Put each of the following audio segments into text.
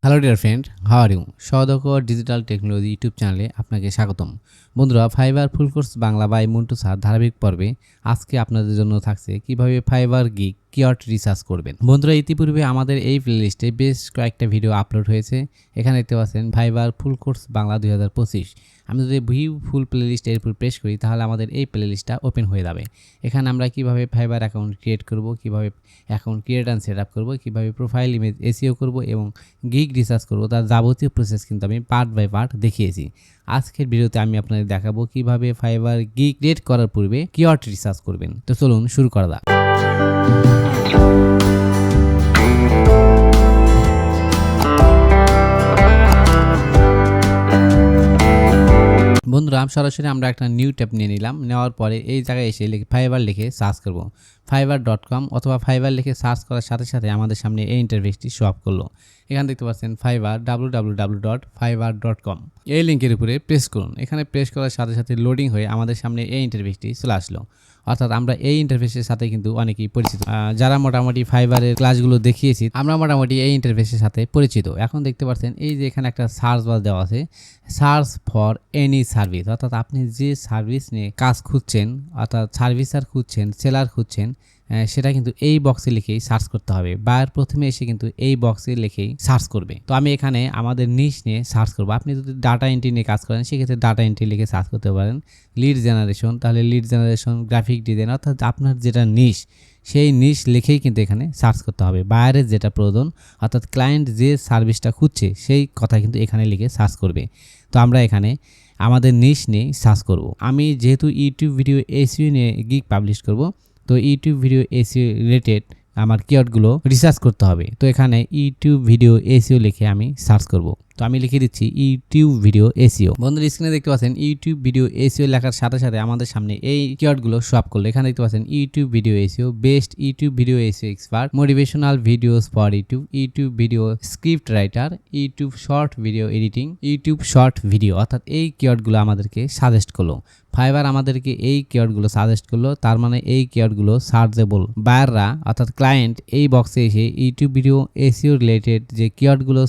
Hello dear friend, how are you? সহদকর digital technology YouTube চ্যানেলে আপনাকে স্বাগতম। বন্ধুরা, Fiverr full course Bangla by Montu sir ধারাবাহিক পর্বে আজকে আপনাদের জন্য থাকছে কিভাবে ফাইবার গিগ কিওয়ার্ড রিসার্চ করবেন। বন্ধুরা, ইতিপূর্বে আমাদের এই প্লেলিস্টে বেশ কয়েকটা ভিডিও আপলোড হয়েছে। এখানে দেখতে পাচ্ছেন ফাইবার ফুল কোর্স বাংলা 2025। আমি যদি ভিউ ফুল প্লেলিস্ট এর উপর প্রেস করি তাহলে আমাদের এই প্লেলিস্টটা ওপেন হয়ে যাবে। এখানে আমরা কিভাবে ফাইবার অ্যাকাউন্ট ক্রিয়েট করব, কিভাবে account create and set up করবো, কীভাবে প্রোফাইল ইমেজ এসইও করব এবং গিগ রিসার্চ করব, তার যাবতীয় প্রসেস কিন্তু আমি পার্ট বাই পার্ট দেখিয়েছি। আজকের ভিডিওতে আমি আপনাদের দেখাবো কিভাবে ফাইবার গিগ ক্রিয়েট করার পূর্বে কিওয়ার্ড রিসার্চ করবেন। তো চলুন শুরু করা যাক। বন্ধুরা, সরাসরি আমরা একটা নিউ ট্যাব নিয়ে নিলাম। নেওয়ার পরে এই জায়গায় এসে ফাইবার লিখে সার্চ করব। fiverr.com অথবা ফাইবার লিখে সার্চ করার সাথে সাথে আমাদের সামনে এই ইন্টারফেসটি শো আপ করলো। এখানে দেখতে পাচ্ছেন ফাইবার www.fiverr.com। এই লিঙ্কের উপরে প্রেস করুন। এখানে প্রেস করার সাথে সাথে লোডিং হয়ে আমাদের সামনে এই ইন্টারফেসটি চলে আসলো। অর্থাৎ আমরা এই ইন্টারফেসের সাথে কিন্তু অনেকেই পরিচিত। যারা মোটামুটি ফাইবারের ক্লাসগুলো দেখিয়েছি, আমরা মোটামুটি এই ইন্টারফেসের সাথে পরিচিত। এখন দেখতে পাচ্ছেন এই যে এখানে একটা সার্চ বার দেওয়া আছে, সার্চ ফর এনি সার্ভিস। অর্থাৎ আপনি যে সার্ভিস নিয়ে কাজ খুঁজছেন, অর্থাৎ সার্ভিসার খুঁজছেন, সেলার খুঁজছেন, সেটা কিন্তু এই বক্সে লিখেই সার্চ করতে হবে। বায়ার প্রথমে এসে কিন্তু এই বক্সে লিখেই সার্চ করবে। তো আমি এখানে আমাদের নিশ নিয়ে সার্চ করব। আপনি যদি ডাটা এন্ট্রি নিয়ে কাজ করেন সেক্ষেত্রে ডাটা এন্ট্রি লিখে সার্চ করতে পারেন। লিড জেনারেশন, তাহলে লিড জেনারেশন, গ্রাফিক ডিজাইন, অর্থাৎ আপনার যেটা নিশ সেই নিশ লিখেই কিন্তু এখানে সার্চ করতে হবে। বায়ারের যেটা প্রয়োজন, অর্থাৎ ক্লায়েন্ট যে সার্ভিসটা খুঁজছে সেই কথা কিন্তু এখানে লিখে সার্চ করবে। তো আমরা এখানে আমাদের নিশ নিয়ে সার্চ করব। আমি যেহেতু ইউটিউব ভিডিও এসইও নিয়ে গিগ পাবলিশ করব, তো ইউটিউব ভিডিও এসইও রিলেটেড আমার কিওয়ার্ডগুলো রিসার্চ করতে হবে। তো এখানে ইউটিউব ভিডিও এসইও লিখে আমি সার্চ করব। তো আমি লিখে দিচ্ছি ইউটিউব ভিডিও এসইও। বন্ধুরা, স্ক্রিনে দেখতে পাচ্ছেন ইউটিউব ভিডিও এসইও লেখার সাথে সাথে আমাদের সামনে এই কিওয়ার্ডগুলো শো আপ করলো। এখানে দেখতে পাচ্ছেন YouTube video SEO, best YouTube video SEO expert, motivational videos for YouTube, YouTube video script writer, YouTube short video editing, YouTube short video. অর্থাৎ এই কিওয়ার্ডগুলো আমাদেরকে সাজেস্ট করলো। ফাইবার আমাদেরকে এই কিওয়ার্ডগুলো সাজেস্ট করলো। তার মানে এই কিওয়ার্ডগুলো সার্চেবল। বায়াররা অর্থাৎ ক্লায়েন্ট এই বক্সে এসে ইউটিউব ভিডিও এসইও রিলেটেড যে কিওয়ার্ডগুলো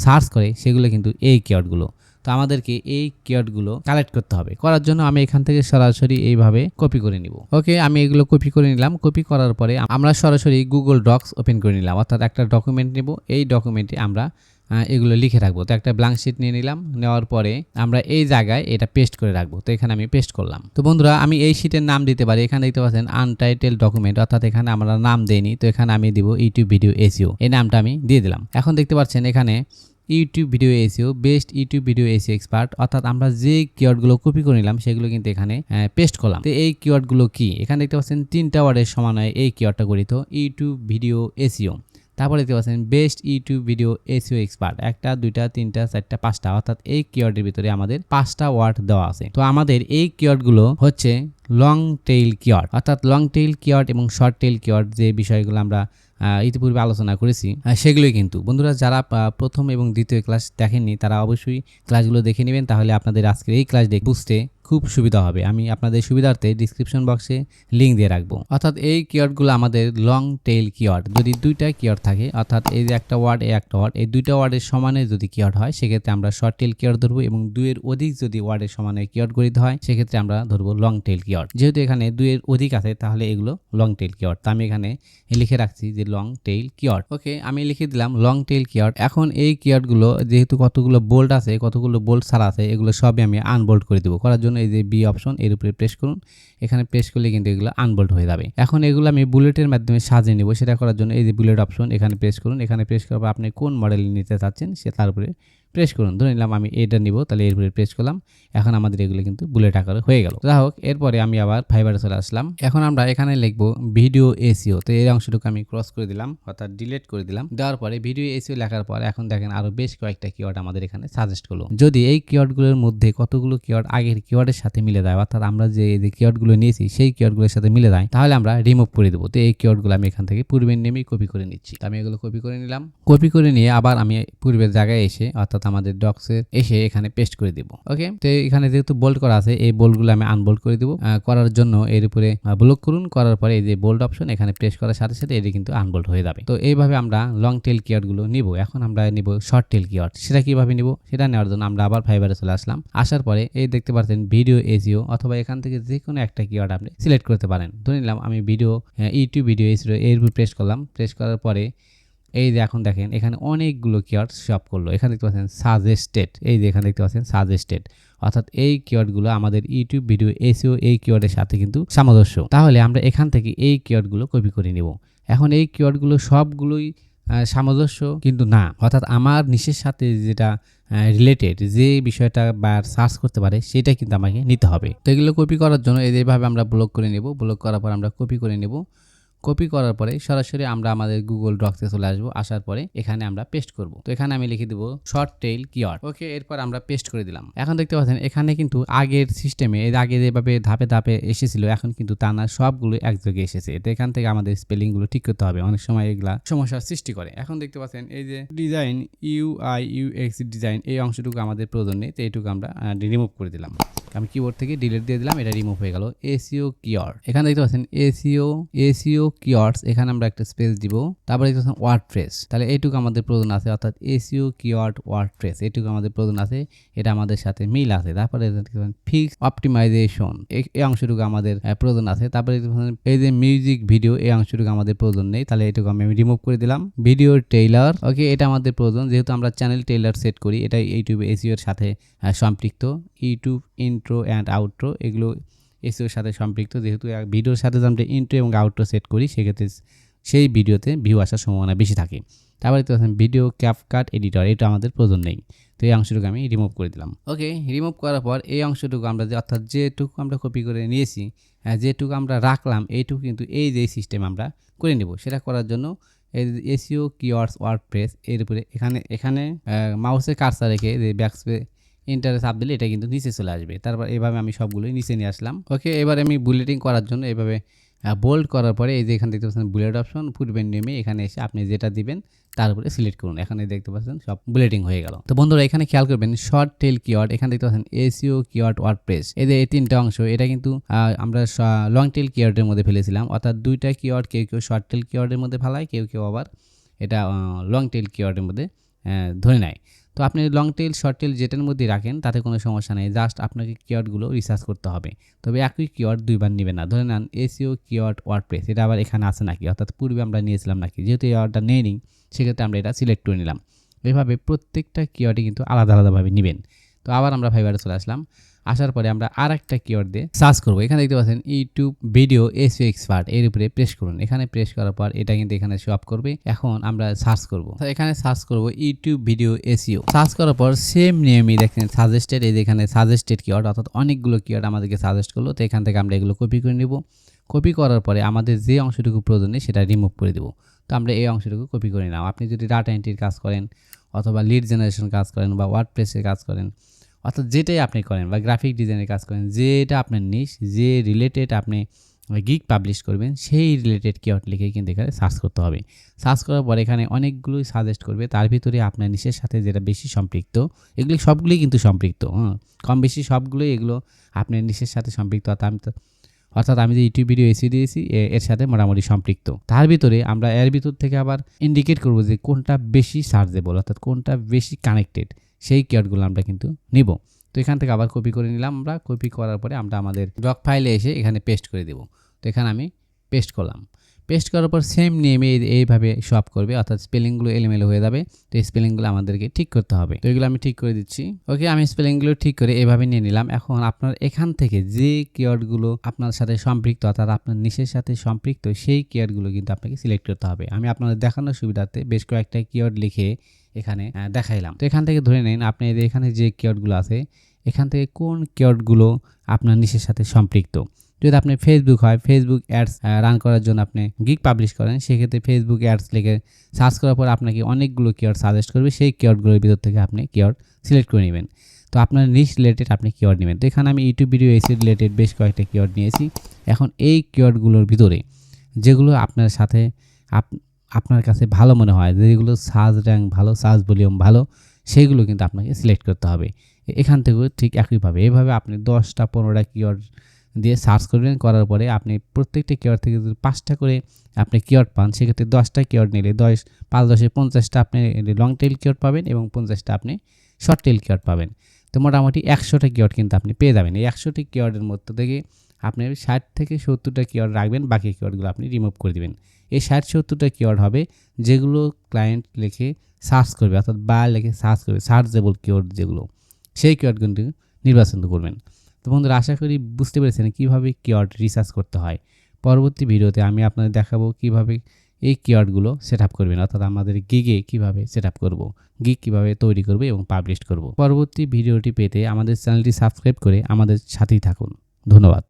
সার্চ করে সেগুলো কিন্তু এই কিওয়ার্ডগুলো। তো আমাদেরকে এই কিওয়ার্ডগুলো কালেক্ট করতে হবে। করার জন্য আমি এখান থেকে সরাসরি এইভাবে কপি করে নিব। ওকে, আমি এগুলো কপি করে নিলাম। কপি করার পরে আমরা সরাসরি গুগল ডক্স ওপেন করে নিলাম। অর্থাৎ একটা ডকুমেন্ট নেব। এই ডকুমেন্টে আমরা এগুলো লিখে রাখবো। তো একটা ব্ল্যাঙ্ক শিট নিয়ে নিলাম। নেওয়ার পরে আমরা এই জায়গায় এটা পেস্ট করে রাখবো। তো এখানে আমি পেস্ট করলাম। তো বন্ধুরা, আমি এই শিটের নাম দিতে পারি। এখানে দেখতে পাচ্ছেন আনটাইটেল ডকুমেন্ট, অর্থাৎ এখানে আমরা নাম দেইনি। তো এখানে আমি দিব ইউটিউব ভিডিও এসইও, এই নামটা আমি দিয়ে দিলাম। এখন দেখতে পাচ্ছেন এখানে YouTube video SEO, best YouTube video SEO expert. অর্থাৎ আমরা যে কিওয়ার্ডগুলো কপি করে নিলাম সেগুলো কিন্তু এখানে পেস্ট করলাম। তো এই কিওয়ার্ডগুলো কি? এখানে দেখতে পাচ্ছেন 3টা ওয়ার্ডের সমন্বয়ে এই কিওয়ার্ডটা গঠিত, ইউটিউব ভিডিও এসইও। তারপরে দেখতে পাচ্ছেন best YouTube video SEO expert, 1টা 2টা 3টা 4টা 5টা, অর্থাৎ এই কিওয়ার্ডের ভিতরে আমাদের 5টা ওয়ার্ড দেওয়া আছে। তো আমাদের এই কিওয়ার্ডগুলো হচ্ছে লং টেইল কিওয়ার্ড। অর্থাৎ লং টেইল কিওয়ার্ড এবং শর্ট টেইল কিওয়ার্ড যে বিষয়গুলো আমরা ইতিপূর্বে আলোচনা করেছি সেগুলোই কিন্তু। বন্ধুরা, যারা প্রথম এবং দ্বিতীয় ক্লাস দেখেননি তারা অবশ্যই ক্লাসগুলো দেখে নেবেন, তাহলে আপনাদের আজকের এই ক্লাস বুঝতে খুব সুবিধা হবে। আমি আপনাদের সুবিধার্থে ডিসক্রিপশন বক্সে লিঙ্ক দিয়ে রাখবো। অর্থাৎ এই কিওয়ার্ডগুলো আমাদের লং টেইল কিওয়ার্ড। যদি 2টা কিওয়ার্ড থাকে, অর্থাৎ এই যে একটা ওয়ার্ড এই একটা ওয়ার্ড, এই 2টা ওয়ার্ডের সমানে যদি কিওয়ার্ড হয় সেক্ষেত্রে আমরা শর্ট টেইল কিওয়ার্ড ধরবো, এবং 2-এর অধিক যদি ওয়ার্ডের সমানে কিওয়ার্ড গঠিত হয় সেক্ষেত্রে আমরা ধরবো লং টেইল কিওয়ার্ড। যেহেতু এখানে 2-এর অধিক আছে তাহলে এগুলো লং টেইল কিওয়ার্ড। তো আমি এখানে লিখে রাখছি যে লং টেইল কিওয়ার্ড। ওকে, আমি লিখে দিলাম লং টেইল কিওয়ার্ড। এখন এই কিওয়ার্ডগুলো যেহেতু কতগুলো বোল্ড আছে, কতগুলো বোল্ড ছাড়া আছে, এগুলো সবই আমি আনবোল্ড করে দেবো। করার জন্য এই যে বি অপশন এর উপরে প্রেস করুন। এখানে প্রেস করলে কিন্তু এগুলো আনবোল্ড হয়ে যাবে। এখন এগুলো আমি বুলেটের মাধ্যমে সাজিয়ে নেব। সেটা করার জন্য এই যে বুলেট অপশন এখানে প্রেস করুন। এখানে প্রেস করার পর আপনি কোন মডেল নিতে চাচ্ছেন সে তার উপরে প্রেস করুন। ধরে নিলাম আমি এটা নিব, তাহলে এর উপরে প্রেস করলাম। এখন আমাদের এগুলো কিন্তু বুলেট আকারে হয়ে গেল। যাই হোক, এরপরে আমি আবার ফাইবারে চলে আসলাম। এখন আমরা এখানে লিখবো ভিডিও এসইও। তো এই অংশটুকু আমি ক্রস করে দিলাম, অর্থাৎ ডিলিট করে দিলাম। দেওয়ার পরে ভিডিও এসইও লেখার পর এখন দেখেন আরো বেশ কয়েকটা কিওয়ার্ড আমাদের এখানে সাজেস্ট করলো। যদি এই কিওয়ার্ডগুলোর মধ্যে কতগুলো কিওয়ার্ড আগের কিওয়ার্ডের সাথে মিলে যায়, অর্থাৎ আমরা যে কিওয়ার্ডগুলো নিয়েছি সেই কিওয়ার্ডগুলোর সাথে মিলে যায়, তাহলে আমরা রিমুভ করে দেবো। তো এই কিওয়ার্ডগুলো আমি এখান থেকে পূর্বের নেমেই কপি করে নিচ্ছি। আমি এগুলো কপি করে নিলাম। কপি করে নিয়ে আবার আমি পূর্বের জায়গায় এসে, অর্থাৎ আমাদের ডক্সে এসে এখানে পেস্ট করে দিব। ওকে, তো এখানে যেহেতু বোল্ড করা আছে এই বোল্ডগুলো আমি আনবোল্ড করে দিব। করার জন্য এর উপরে ব্লক করুন, করার পরে এই যে বোল্ড অপশন এখানে প্রেস করার সাথে সাথে এটি কিন্তু আনবোল্ড হয়ে যাবে। তো এইভাবে আমরা লং টেল কিওয়ার্ডগুলো নিব। এখন আমরা নিব শর্ট টেল কিওয়ার্ড। সেটা কিভাবে নিব সেটা নেওয়ার জন্য আমরা আবার ফাইবারে চলে আসলাম। আসার পরে এই দেখতে পাচ্ছেন ভিডিও এসইও, অথবা এখান থেকে যে কোনো একটা কিওয়ার্ড আপনি সিলেক্ট করতে পারেন। ধরে নিলাম আমি ভিডিও ইউটিউব ভিডিও এসইও এর উপর প্রেস করলাম। প্রেস করার পরে এই যে এখন দেখেন এখানে অনেকগুলো কিওয়ার্ড শপ করলো। এখানে দেখতে পাচ্ছেন সাজেস্টেড, এই যে এখানে দেখতে পাচ্ছেন সাজেস্টেড, অর্থাৎ এই কিওয়ার্ডগুলো আমাদের ইউটিউব ভিডিও এসইও এই কিওয়ার্ডের সাথে কিন্তু সামঞ্জস্য। তাহলে আমরা এখান থেকে এই কিওয়ার্ডগুলো কপি করে নিব। এখন এই কিওয়ার্ডগুলো সবগুলোই সামঞ্জস্য কিন্তু না, অর্থাৎ আমার নিশের সাথে যেটা রিলেটেড যে বিষয়টা বা সার্চ করতে পারে সেটা কিন্তু আমাকে নিতে হবে। তো এগুলো কপি করার জন্য এইভাবে আমরা ব্লক করে নেব। ব্লক করার পর আমরা কপি করে নেব। কপি করার পরে সরাসরি আমরা আমাদের গুগল ডক্সে চলে আসবো। আসার পরে এখানে আমরা পেস্ট করব। তো এখানে আমি লিখে দেবো শর্ট টেইল কিওয়ার্ড। ওকে, এরপর আমরা পেস্ট করে দিলাম। এখন দেখতে পাচ্ছেন এখানে কিন্তু আগের সিস্টেমে এর আগে যেভাবে ধাপে ধাপে এসেছিল এখন কিন্তু তা না, সবগুলো এক জায়গায় এসেছে। তো এখান থেকে আমাদের স্পেলিংগুলো ঠিক করতে হবে, অনেক সময় এগুলা সমস্যার সৃষ্টি করে। এখন দেখতে পাচ্ছেন এই যে ডিজাইন ইউআই ইউএক্স ডিজাইন এই অংশটুকু আমাদের প্রয়োজন নেই, তো এইটুকু আমরা রিমুভ করে দিলাম। আমি কিবোর্ড থেকে ডিলিট দিয়ে দিলাম, এটা রিমুভ হয়ে গেল। এসইও কিওয়ার্ড, এখানে দেখতে পাচ্ছেন এসইও কিওয়ার্ডস, এখানে আমরা একটা স্পেস দিব। তারপরে দেখতে পাচ্ছেন ওয়ার্ডপ্রেস, তাহলে এইটুকু আমাদের প্রয়োজন আছে, অর্থাৎ এসইও কিওয়ার্ড ওয়ার্ডপ্রেস এইটুকু আমাদের প্রয়োজন আছে, এটা আমাদের সাথে মিল আছে। তারপরে ফিক্স অপটিমাইজেশন এই অংশটুকু আমাদের প্রয়োজন আছে। তারপরে এই যে মিউজিক ভিডিও এই অংশটুকু আমাদের প্রয়োজন নেই, তাহলে এইটুকু আমি রিমুভ করে দিলাম। ভিডিও টেইলার, ওকে, এটা আমাদের প্রয়োজন, যেহেতু আমরা চ্যানেল টেইলার সেট করি, এটা ইউটিউব এসইও এর সাথে সম্পৃক্ত। ইউটিউব ইন্ট্রো অ্যান্ড আউট্রো এগুলো এসইওর সাথে সম্পৃক্ত, যেহেতু ভিডিওর সাথে যদি আমরা ইন্ট্রো এবং আউট্রো সেট করি সেক্ষেত্রে সেই ভিডিওতে ভিউ আসার সম্ভাবনা বেশি থাকে। তারপরে দেখতে পাচ্ছেন ভিডিও ক্যাপকাট এডিটর, এটা আমাদের প্রয়োজন নেই, তো এই অংশটুকু আমি রিমুভ করে দিলাম। ওকে, রিমুভ করার পর এই অংশটুকু আমরা অর্থাৎ যেটুকু আমরা কপি করে নিয়েছি, যেটুকু আমরা রাখলাম এইটুকু কিন্তু এই যে সিস্টেম আমরা করে নেব। সেটা করার জন্য এই এসইও কিওয়ার্ডস ওয়ার্ডপ্রেস এর উপরে এখানে মাউসের কার্সার রেখে যে ব্যাকস্পেস ইন্টারে চাপ দিলে এটা কিন্তু নিচে চলে আসবে। তারপর এভাবে আমি সবগুলোই নিচে নিয়ে আসলাম। ওকে, এবার আমি বুলেটিং করার জন্য এভাবে বোল্ড করার পরে এই যে এখানে দেখতে পাচ্ছেন বুলেট অপশন, ফুটবেন নেমে এখানে এসে আপনি যেটা দিবেন তার উপরে সিলেক্ট করুন। এখানে দেখতে পাচ্ছেন সব বুলেটিং হয়ে গেল। তো বন্ধুরা এখানে খেয়াল করবেন শর্ট টেল কিওয়ার্ড, এখানে দেখতে পাচ্ছেন এসইও কিওয়ার্ড ওয়ার্ডপ্রেস, এই যে এই তিনটা অংশ এটা কিন্তু আমরা লং টেল কিওয়ার্ডের মধ্যে ফেলেছিলাম, অর্থাৎ দুইটা কিওয়ার্ড কেউ কেউ শর্ট টেল কিওয়ার্ডের মধ্যে ফেলায়, কেউ কেউ আবার এটা লং টেল কিওয়ার্ডের মধ্যে ধরে নেয়। তো আপনি লং টেল শর্ট টেল যেটার মধ্যে রাখেন তাতে কোনো সমস্যা নেই, জাস্ট আপনাকে কিওয়ার্ডগুলো রিসার্চ করতে হবে। তবে একই কিওয়ার্ড দুইবার নেবেন না। ধরে নেন এসইও কিওয়ার্ড ওয়ার্ডপ্রেস, এটা আবার এখানে আছে নাকি, অর্থাৎ পূর্বে আমরা নিয়েছিলাম নাকি, যেহেতু এই অর্ডারটা নেই সেক্ষেত্রে আমরা এটা সিলেক্ট করে নিলাম। এভাবে প্রত্যেকটা কিওয়ার্ডই কিন্তু আলাদা আলাদাভাবে নেবেন। তো আবার আমরা ফাইবারে চলে আসলাম। আসার পরে আমরা আর একটা কিওয়ার্ড দিয়ে সার্চ করবো। এখানে দেখতে পাচ্ছেন ইউটিউব ভিডিও এসইও এক্সপার্ট, এর উপরে প্রেস করুন। এখানে প্রেস করার পর এটা কিন্তু এখানে শো আপ করবে। এখন আমরা সার্চ করব, এখানে সার্চ করব ইউটিউব ভিডিও এসইও। সার্চ করার পর সেম নিয়মই দেখেন সাজেস্টেড, এই যেখানে সাজেস্টেড কিওয়ার্ড, অর্থাৎ অনেকগুলো কিওয়ার্ড আমাদেরকে সাজেস্ট করলো। তো এখান থেকে আমরা এগুলো কপি করে নিব। কপি করার পরে আমাদের যে অংশটুকু প্রয়োজন নেই সেটা রিমুভ করে দেবো। তো আমরা এই অংশটুকু কপি করে নিলাম। আপনি যদি ডাটা এন্ট্রির কাজ করেন অথবা লিড জেনারেশন কাজ করেন বা ওয়ার্ডপ্রেসের কাজ করেন, অর্থাৎ যেটাই আপনি করেন বা গ্রাফিক ডিজাইনের কাজ করেন, যেটা আপনার নিশ, যে রিলেটেড আপনি গিগ পাবলিশ করবেন সেই রিলেটেড কিওয়ার্ড লিখে কিন্তু এখানে সার্চ করতে হবে। সার্চ করার পর এখানে অনেকগুলোই সাজেস্ট করবে, তার ভিতরে আপনার নিশের সাথে যেটা বেশি সম্পৃক্ত, এগুলি সবগুলোই কিন্তু সম্পৃক্ত, কম বেশি সবগুলোই এগুলো আপনার নিশের সাথে সম্পৃক্ত। অর্থাৎ আমি যে ইউটিউব ভিডিও এসি দিয়েছি এর সাথে মোটামুটি সম্পৃক্ত। তার ভিতরে আমরা এর ভিতর থেকে আবার ইন্ডিকেট করব যে কোনটা বেশি সার্চেবল, অর্থাৎ কোনটা বেশি কানেক্টেড, সেই কিওয়ার্ডগুলো আমরা কিন্তু নিব। তো এখান থেকে আবার কপি করে নিলাম। আমরা কপি করার পরে আমরা আমাদের ডক ফাইলে এসে এখানে পেস্ট করে দেব। তো এখানে আমি পেস্ট করলাম। পেস্ট করার পর সেম নেমে এইভাবে শো আপ করবে, অর্থাৎ স্পেলিংগুলো এলোমেলো হয়ে যাবে। তো এই স্পেলিংগুলো আমাদেরকে ঠিক করতে হবে। তো এগুলো আমি ঠিক করে দিচ্ছি। ওকে, আমি স্পেলিংগুলো ঠিক করে এভাবে নিয়ে নিলাম। এখন আপনার এখান থেকে যে কিওয়ার্ডগুলো আপনার সাথে সম্পৃক্ত, অর্থাৎ আপনার নিশের সাথে সম্পৃক্ত, সেই কিওয়ার্ডগুলো কিন্তু আপনাকে সিলেক্ট করতে হবে। আমি আপনাদের দেখানোর সুবিধার্থে বেশ কয়েকটা কিওয়ার্ড লিখে এখানে দেখাইলাম। তো এখান থেকে ধরে নিন আপনি এখানে যে কিওয়ার্ডগুলো আছে এখান থেকে কোন কিওয়ার্ডগুলো আপনার নিশের সাথে সম্পৃক্ত। যদি আপনি ফেসবুক হয়, ফেসবুক অ্যাডস রান করার জন্য আপনি গিগ পাবলিশ করেন, সেক্ষেত্রে ফেসবুক অ্যাডস লিখে সার্চ করার পর আপনাকে অনেকগুলো কিওয়ার্ড সাজেস্ট করবে, সেই কিওয়ার্ডগুলোর ভিতর থেকে আপনি কিওয়ার্ড সিলেক্ট করে নেবেন। তো আপনার নিশ রিলেটেড আপনি কিওয়ার্ড নেবেন। তো এখানে আমি ইউটিউব ভিডিও এসি রিলেটেড বেশ কয়েকটা কিওয়ার্ড নিয়েছি। এখন এই কিওয়ার্ডগুলোর ভিতরে যেগুলো আপনার সাথে আপনার কাছে ভালো মনে হয়, যেগুলো সার্চ র্যাঙ্ক ভালো, সার্চ ভলিউম ভালো, সেইগুলো কিন্তু আপনাকে সিলেক্ট করতে হবে। এখান থেকেও ঠিক একইভাবে এভাবে আপনি 10টা 15টা কিওয়ার্ড দিয়ে সার্চ করবেন। করার পরে আপনি প্রত্যেকটা কিওয়ার্ড থেকে যদি 5টা করে আপনি কিওয়ার্ড পান, সেক্ষেত্রে 10টা কিওয়ার্ড নিলে 5 10 এ 50টা আপনি লং টেইল কিওয়ার্ড পাবেন এবং 50টা আপনি শর্ট টেইল কিওয়ার্ড পাবেন। তো মোটামুটি 100টা কিওয়ার্ড কিন্তু আপনি পেয়ে যাবেন। এই 100টি কিওয়ার্ডের মধ্য থেকে আপনি 60 থেকে 70টা কিওয়ার্ড রাখবেন, বাকি কিওয়ার্ডগুলো আপনি রিমুভ করে দিবেন। এই 60-70টা কিওয়ার্ড হবে যেগুলো ক্লায়েন্ট লিখে সার্চ করবে, অর্থাৎ বায়ার লিখে সার্চ করবে, সার্চেবল কিওয়ার্ড যেগুলো, সেই কিওয়ার্ডগুলো নির্বাচন করবেন। তো বন্ধুরা, আশা করি বুঝতে পেরেছেন কীভাবে কিওয়ার্ড রিসার্চ করতে হয়। পরবর্তী ভিডিওতে আমি আপনাদের দেখাবো কীভাবে এই কিওয়ার্ডগুলো সেট আপ করবেন, অর্থাৎ আমাদের গিগে কীভাবে সেট আপ করবো, গিগ কীভাবে তৈরি করব এবং পাবলিশ করব। পরবর্তী ভিডিওটি পেতে আমাদের চ্যানেলটি সাবস্ক্রাইব করে আমাদের সাথেই থাকুন। ধন্যবাদ।